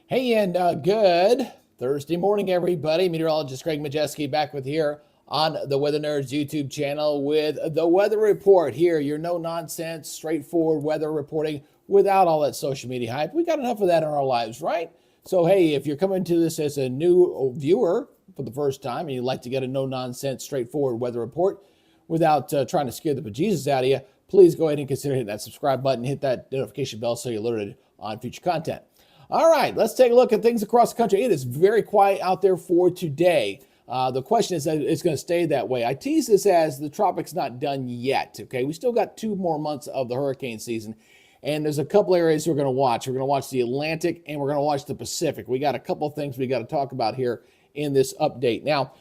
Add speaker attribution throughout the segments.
Speaker 1: Hey, and good Thursday morning, everybody. Meteorologist Greg Majeski back with here on the Weather Nerds YouTube channel with the weather report. Here, your no nonsense, straightforward weather reporting without all that social media hype. We got enough of that in our lives, right? So, hey, if you're coming to this as a new viewer for the first time and you'd like to get a no nonsense, straightforward weather report without trying to scare the bejesus out of you, please go ahead and consider hitting that subscribe button, hit that notification bell so you're alerted on future content. All right, let's take a look at things across the country. It is very quiet out there for today. The question is that it's going to stay that way. I tease this as the tropics not done yet, okay? We still got 2 more months of the hurricane season, and there's a couple areas we're going to watch. We're going to watch the Atlantic, and we're going to watch the Pacific. We got a couple of things we got to talk about here in this update. Now,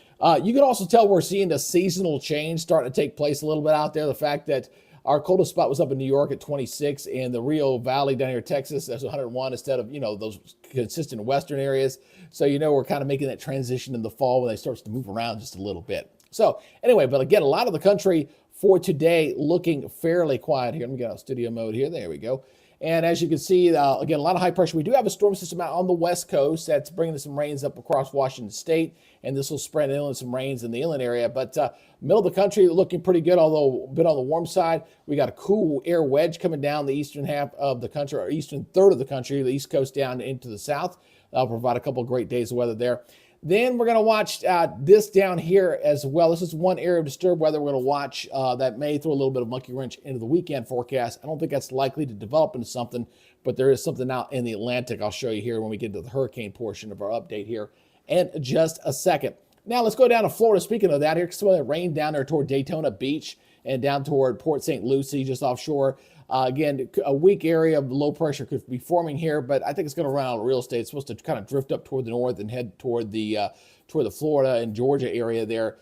Speaker 1: you can also tell we're seeing the seasonal change starting to take place a little bit out there. The fact that our coldest spot was up in New York at 26, and the Rio Valley down here in Texas, that's 101 instead of, those consistent western areas. So, we're kind of making that transition in the fall when they start to move around just a little bit. So anyway, but again, a lot of the country for today looking fairly quiet here. Let me get out studio mode here. There we go. And as you can see, again, a lot of high pressure. We do have a storm system out on the west coast that's bringing some rains up across Washington State, and this will spread inland some rains in the inland area. But middle of the country looking pretty good, although a bit on the warm side. We got a cool air wedge coming down the eastern half of the country, or eastern third of the country, the east coast down into the south. That'll provide a couple of great days of weather there. Then we're going to watch this down here as well. This is one area of disturbed weather we're going to watch that may throw a little bit of monkey wrench into the weekend forecast. I don't think that's likely to develop into something, but there is something out in the Atlantic I'll show you here when we get to the hurricane portion of our update here in just a second. Now let's go down to Florida. Speaking of that, here's some of the rain down there toward Daytona Beach and down toward Port St. Lucie, just offshore. Again, a weak area of low pressure could be forming here, but I think it's going to run out of real estate. It's supposed to kind of drift up toward the north and head toward the Florida and Georgia area there,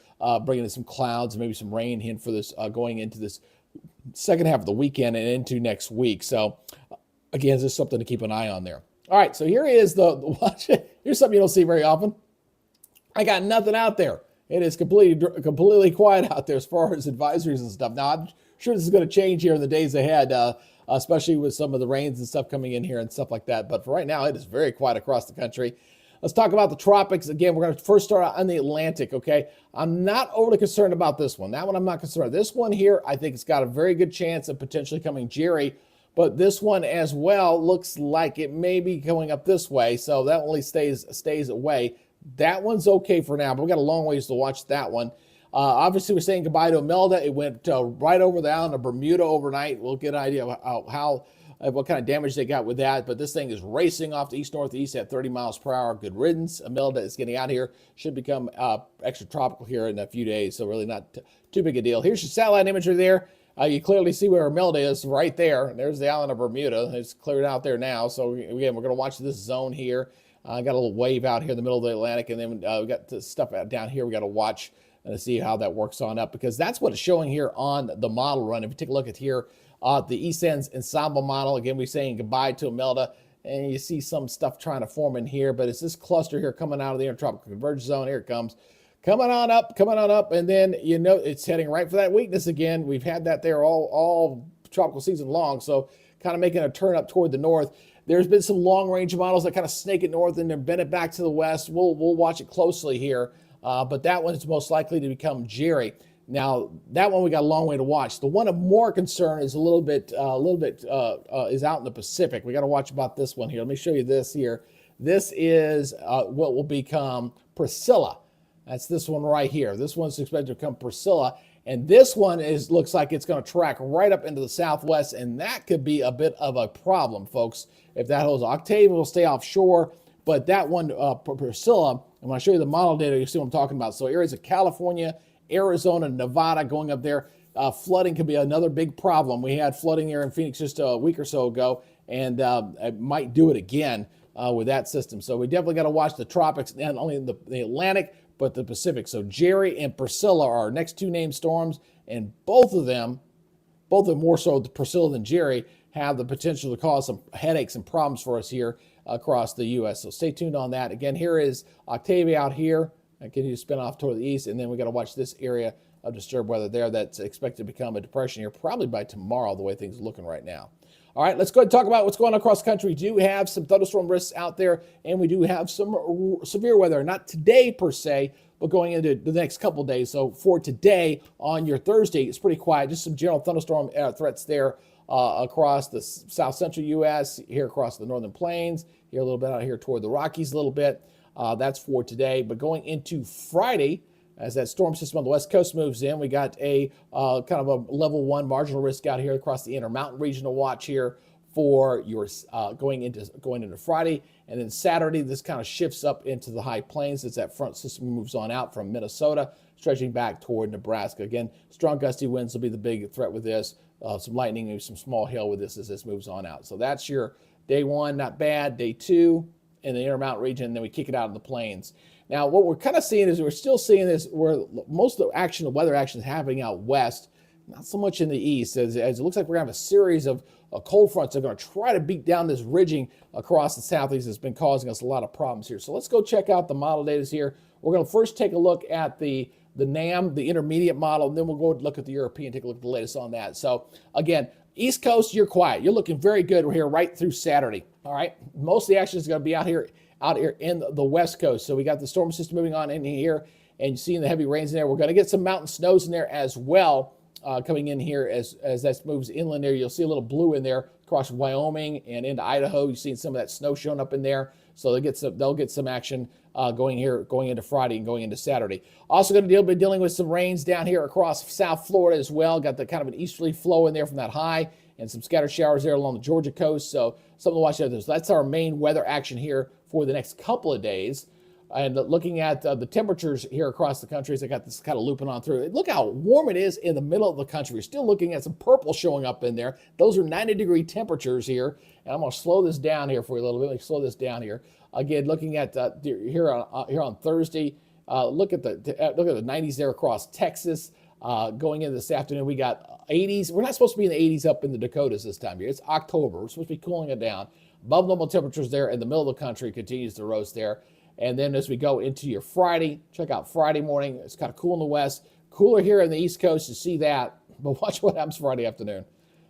Speaker 1: bringing in some clouds and maybe some rain hint for this going into this second half of the weekend and into next week. So, again, this is something to keep an eye on there. All right, so here is the watch. Here's something you don't see very often. I got nothing out there. It is completely quiet out there as far as advisories and stuff. Now, I'm sure this is going to change here in the days ahead, especially with some of the rains and stuff coming in here and stuff like that. But for right now, it is very quiet across the country. Let's talk about the tropics. Again, we're going to first start out on the Atlantic, okay? I'm not overly concerned about this one. That one I'm not concerned. This one here, I think it's got a very good chance of potentially coming Jerry. But this one as well looks like it may be going up this way. So that only stays away. That one's okay for now, but we got a long ways to watch that one. Obviously, we're saying goodbye to Imelda. It went right over the island of Bermuda overnight. We'll get an idea of what kind of damage they got with that. But this thing is racing off to east-northeast at 30 miles per hour. Good riddance. Imelda is getting out of here. Should become extratropical here in a few days, so really not too big a deal. Here's your satellite imagery there. You clearly see where Imelda is right there. There's the island of Bermuda. It's cleared out there now. So, again, we're going to watch this zone here. Got a little wave out here in the middle of the Atlantic, and then we got the stuff out down here we got to watch and see how that works on up, because that's what it's showing here on the model run. If you take a look at here, the East Ends Ensemble model, again, we're saying goodbye to Imelda, and you see some stuff trying to form in here, but it's this cluster here coming out of the intertropical convergence zone. Here it comes. Coming on up, and then, it's heading right for that weakness again. We've had that there all tropical season long, so kind of making a turn up toward the north. There's been some long-range models that kind of snake it north and then bend it back to the west. We'll watch it closely here, but that one is most likely to become Jerry. Now, that one we got a long way to watch. The one of more concern is a little bit is out in the Pacific. We got to watch about this one here. Let me show you this here. This is what will become Priscilla. That's this one right here. This one's expected to become Priscilla. And this one looks like it's going to track right up into the southwest, and that could be a bit of a problem, folks, if that holds. Octavia will stay offshore, but that one, Priscilla, and when I show you the model data, you'll see what I'm talking about. So areas of California, Arizona, Nevada going up there, flooding could be another big problem. We had flooding here in Phoenix just a week or so ago, and it might do it again with that system. So we definitely got to watch the tropics, not only in the Atlantic, but the Pacific. So Jerry and Priscilla are our next two named storms, and both of them more so Priscilla than Jerry, have the potential to cause some headaches and problems for us here across the U.S. So stay tuned on that. Again, here is Octavia out here. I continue to spin off toward the east, and then we got to watch this area of disturbed weather there that's expected to become a depression here probably by tomorrow, the way things are looking right now. All right, let's go ahead and talk about what's going on across the country. We do have some thunderstorm risks out there, and we do have some severe weather. Not today per se, but going into the next couple of days. So for today on your Thursday, it's pretty quiet. Just some general thunderstorm threats there across the south central U.S., here across the northern plains, here a little bit out here toward the Rockies a little bit. That's for today. But going into Friday, as that storm system on the west coast moves in, we got a kind of a level 1 marginal risk out here across the Intermountain region to watch here for your going into Friday. And then Saturday, this kind of shifts up into the high plains as that front system moves on out from Minnesota, stretching back toward Nebraska. Again, strong gusty winds will be the big threat with this. Some lightning, maybe some small hail with this as this moves on out. So that's your day 1, not bad. Day 2 in the Intermountain region, and then we kick it out in the plains. Now, what we're kind of seeing is we're still seeing this where most of the weather action is happening out west, not so much in the east, as it looks like we're going to have a series of cold fronts that are going to try to beat down this ridging across the southeast that's been causing us a lot of problems here. So let's go check out the model data here. We're going to first take a look at the NAM, the intermediate model, and then we'll go look at the European, take a look at the latest on that. So again, East Coast, you're quiet. You're looking very good here right through Saturday. All right, most of the action is going to be out here in the west coast. So we got the storm system moving on in here, and you're seeing the heavy rains in there. We're going to get some mountain snows in there as well coming in here as that moves inland there. You'll see a little blue in there across Wyoming and into Idaho. You've seen some of that snow showing up in there. So they'll get some action going into Friday and going into Saturday. Also going to be dealing with some rains down here across South Florida as well. Got the kind of an easterly flow in there from that high, and some scattered showers there along the Georgia coast. So something to watch out there. So that's our main weather action here for the next couple of days. And looking at the temperatures here across the country, as I got this kind of looping on through. Look how warm it is in the middle of the country. We're still looking at some purple showing up in there. Those are 90-degree temperatures here. And I'm going to slow this down here for you a little bit. Let me slow this down here. Again, looking at here on Thursday, look at the 90s there across Texas. Going into this afternoon, we got 80s. We're not supposed to be in the 80s up in the Dakotas this time of year. It's October. We're supposed to be cooling it down. Above normal temperatures there in the middle of the country, continues to roast there. And then as we go into your Friday, check out Friday morning. It's kind of cool in the west. Cooler here in the East Coast. You see that. But watch what happens Friday afternoon.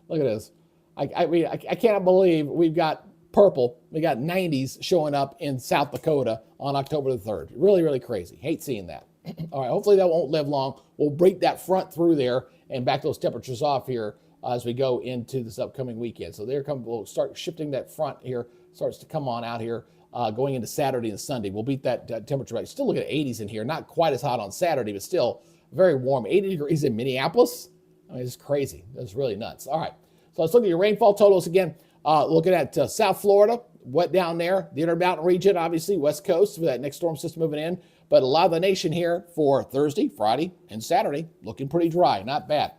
Speaker 1: Look at this. I can't believe we've got purple. We got 90s showing up in South Dakota on October the 3rd. Really, really crazy. Hate seeing that. All right, hopefully that won't live long. We'll break that front through there and back those temperatures off here as we go into this upcoming weekend. So we'll start shifting that front here, starts to come on out here going into Saturday and Sunday. We'll beat that temperature rate. Still look at 80s in here. Not quite as hot on Saturday, but still very warm. 80 degrees in Minneapolis. I mean, it's crazy. That's really nuts. All right, so let's look at your rainfall totals again. Looking at South Florida, wet down there. The Intermountain region, obviously, west coast with that next storm system moving in. But a lot of the nation here for Thursday, Friday, and Saturday looking pretty dry. Not bad.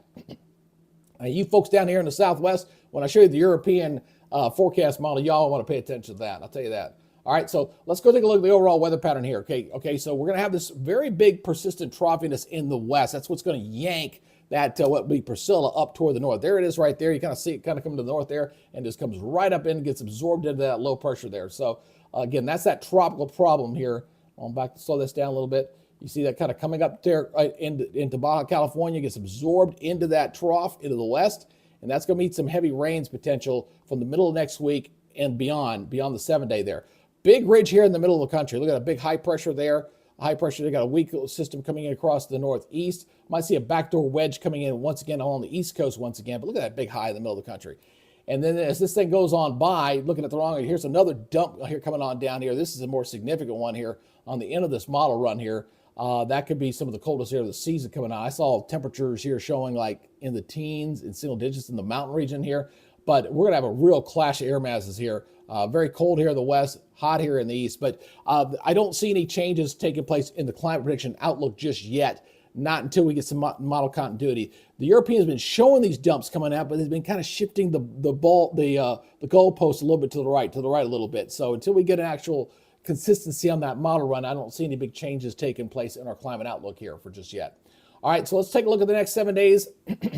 Speaker 1: You folks down here in the Southwest, when I show you the European forecast model, y'all want to pay attention to that. I'll tell you that. All right, so let's go take a look at the overall weather pattern here. Okay, so we're going to have this very big persistent troughiness in the west. That's what's going to yank that what would be Priscilla up toward the north. There it is right there. You kind of see it kind of come to the north there and just comes right up in and gets absorbed into that low pressure there. So again, that's that tropical problem here. I'm back to slow this down a little bit. You see that kind of coming up there into Baja California, gets absorbed into that trough into the west, and that's going to meet some heavy rains potential from the middle of next week and beyond the 7-day there. Big ridge here in the middle of the country. Look at a big high pressure there. High pressure, they got a weak system coming in across the northeast. Might see a backdoor wedge coming in once again along the east coast once again, but look at that big high in the middle of the country. And then as this thing goes on by, looking at the wrong, here's another dump here coming on down here. This is a more significant one here on the end of this model run here. That could be some of the coldest air of the season coming on. I saw temperatures here showing like in the teens in single digits in the mountain region here. But we're going to have a real clash of air masses here. Very cold here in the west, hot here in the east. But I don't see any changes taking place in the climate prediction outlook just yet. Not until we get some model continuity. The Europeans have been showing these dumps coming out, but they've been kind of shifting the goalpost a little bit to the right a little bit. So until we get an actual consistency on that model run, I don't see any big changes taking place in our climate outlook here for just yet. All right, so let's take a look at the next 7 days.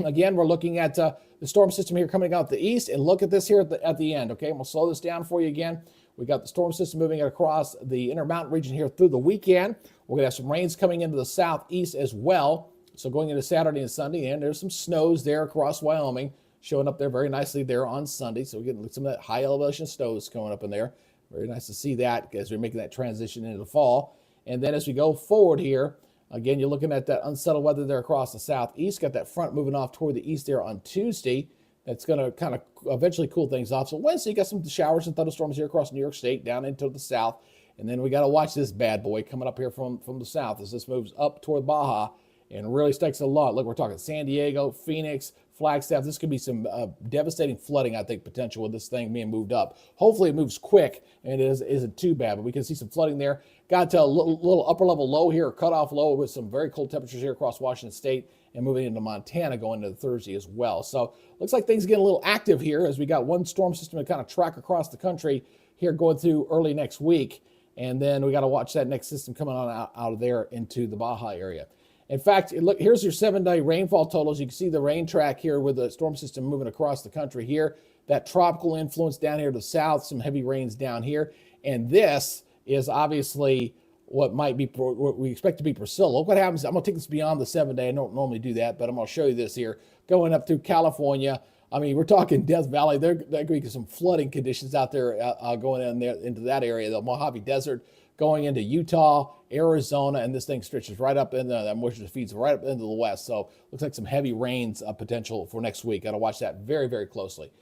Speaker 1: Again, we're looking at the storm system here coming out the east, and look at this here at the end. Okay, I'm gonna slow this down for you again. We got the storm system moving across the Intermountain region here through the weekend. We're gonna have some rains coming into the southeast as well. So going into Saturday and Sunday, and there's some snows there across Wyoming, showing up there very nicely there on Sunday. So we're getting some of that high elevation snows going up in there. Very nice to see that as we're making that transition into the fall. And then as we go forward here, again, you're looking at that unsettled weather there across the southeast. Got that front moving off toward the east there on Tuesday. That's going to kind of eventually cool things off. So Wednesday, you got some showers and thunderstorms here across New York State down into the south. And then we got to watch this bad boy coming up here from the south as this moves up toward Baja and really stakes a lot. Look, we're talking San Diego, Phoenix, Flagstaff. This could be some devastating flooding, I think, potential with this thing being moved up. Hopefully it moves quick and it isn't too bad, but we can see some flooding there. Got to a little upper level low here, cutoff low with some very cold temperatures here across Washington State and moving into Montana going into Thursday as well. So looks like things getting a little active here as we got one storm system to kind of track across the country here going through early next week. And then we got to watch that next system coming on out of there into the Baja area. In fact, look, here's your 7-day rainfall totals. You can see the rain track here with the storm system moving across the country here. That tropical influence down here to the south, some heavy rains down here. And this is obviously what we expect to be Priscilla. Look what happens. I'm going to take this beyond the 7-day. I don't normally do that, but I'm going to show you this here. Going up through California. I mean, we're talking Death Valley. There could be some flooding conditions out there going in there into that area, the Mojave Desert, going into Utah, Arizona, and this thing stretches right up into that moisture feeds right up into the west. So looks like some heavy rains potential for next week. Got to watch that very, very closely.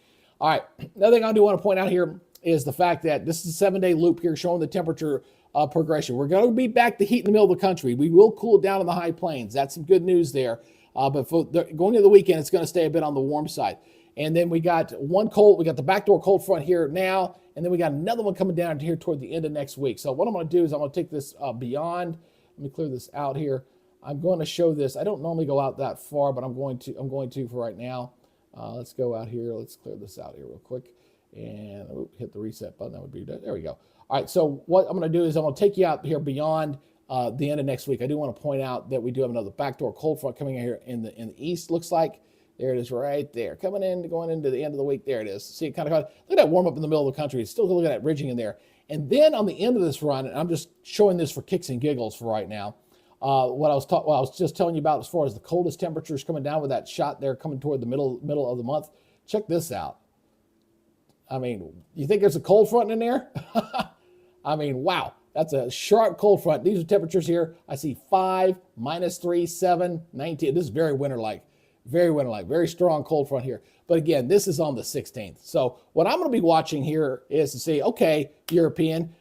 Speaker 1: All right, another thing I do want to point out here is the fact that this is a 7-day loop here showing the temperature progression. We're going to be back to heat in the middle of the country. We will cool down in the high plains. That's some good news there. But going into the weekend, it's going to stay a bit on the warm side. And then we got we got the backdoor cold front here now, and then we got another one coming down here toward the end of next week. So what I'm going to do is I'm going to take this beyond. Let me clear this out here. I'm going to show this. I don't normally go out that far, but I'm going to for right now. Let's go out here. Let's clear this out here real quick. And hit the reset button. That would be good. There we go. All right, so what I'm going to do is I'm going to take you out here beyond the end of next week. I do want to point out that we do have another backdoor cold front coming in here in the east, looks like. There it is right there. Coming in, going into the end of the week. There it is. See, it kind of, look at that warm up in the middle of the country. It's still looking at that ridging in there. And then on the end of this run, and I'm just showing this for kicks and giggles for right now, what I was just telling you about as far as the coldest temperatures coming down with that shot there coming toward the middle of the month. Check this out. I mean, you think there's a cold front in there? I mean, wow. That's a sharp cold front. These are temperatures here. I see 5, -3, 7, 19. This is very winter-like. Very winter-like. Very strong cold front here. But again, this is on the 16th. So what I'm going to be watching here is to see, okay, European,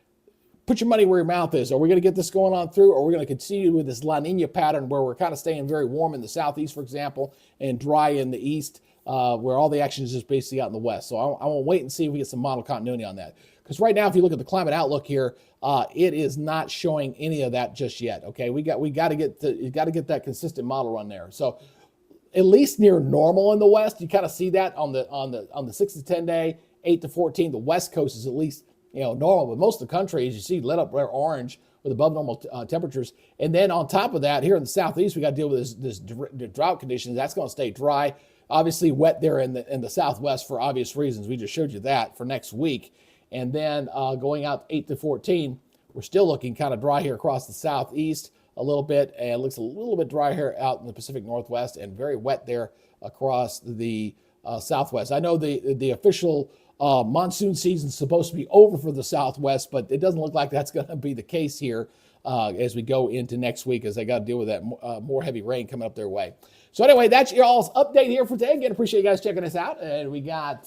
Speaker 1: put your money where your mouth is. Are we going to get this going on through, or are we going to continue with this La Nina pattern where we're kind of staying very warm in the southeast, for example, and dry in the east, where all the action is just basically out in the west? So I want to wait and see if we get some model continuity on that. Because right now, if you look at the climate outlook here, it is not showing any of that just yet. Okay, you got to get that consistent model run there. So at least near normal in the west, you kind of see that on the 6 to 10 day, 8 to 14. The west coast is at least normal, but most of the country, as you see, lit up red orange with above normal temperatures. And then on top of that, here in the southeast, we got to deal with this drought conditions. That's going to stay dry. Obviously wet there in the southwest for obvious reasons. We just showed you that for next week. And then going out 8 to 14, we're still looking kind of dry here across the southeast a little bit, and it looks a little bit dry here out in the Pacific Northwest and very wet there across the southwest. I know the official monsoon season is supposed to be over for the southwest, but it doesn't look like that's going to be the case here as we go into next week, as they got to deal with that more heavy rain coming up their way. So anyway, that's your all's update here for today. Again, appreciate you guys checking us out. And we got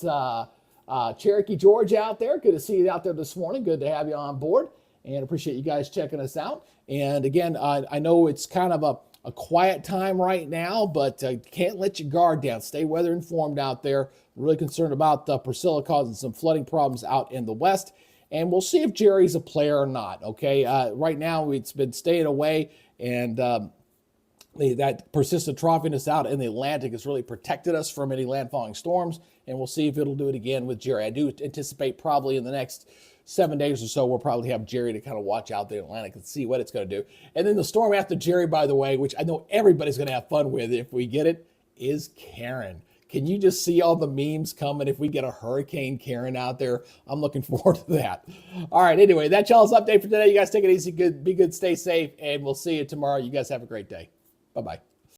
Speaker 1: Cherokee George out there. Good to see you out there this morning. Good to have you on board, and appreciate you guys checking us out. And again, I know it's kind of a quiet time right now, but can't let your guard down. Stay weather informed out there. Really concerned about Priscilla causing some flooding problems out in the west. And we'll see if Jerry's a player or not, okay? Right now, it's been staying away, and that persistent troughiness out in the Atlantic has really protected us from any landfalling storms, and we'll see if it'll do it again with Jerry. I do anticipate probably in the next 7 days or so, we'll probably have Jerry to kind of watch out the Atlantic and see what it's going to do. And then the storm after Jerry, by the way, which I know everybody's going to have fun with if we get it, is Karen. Can you just see all the memes coming if we get a Hurricane Karen out there? I'm looking forward to that. All right, anyway, that's y'all's update for today. You guys take it easy, be good, stay safe, and we'll see you tomorrow. You guys have a great day. Bye-bye.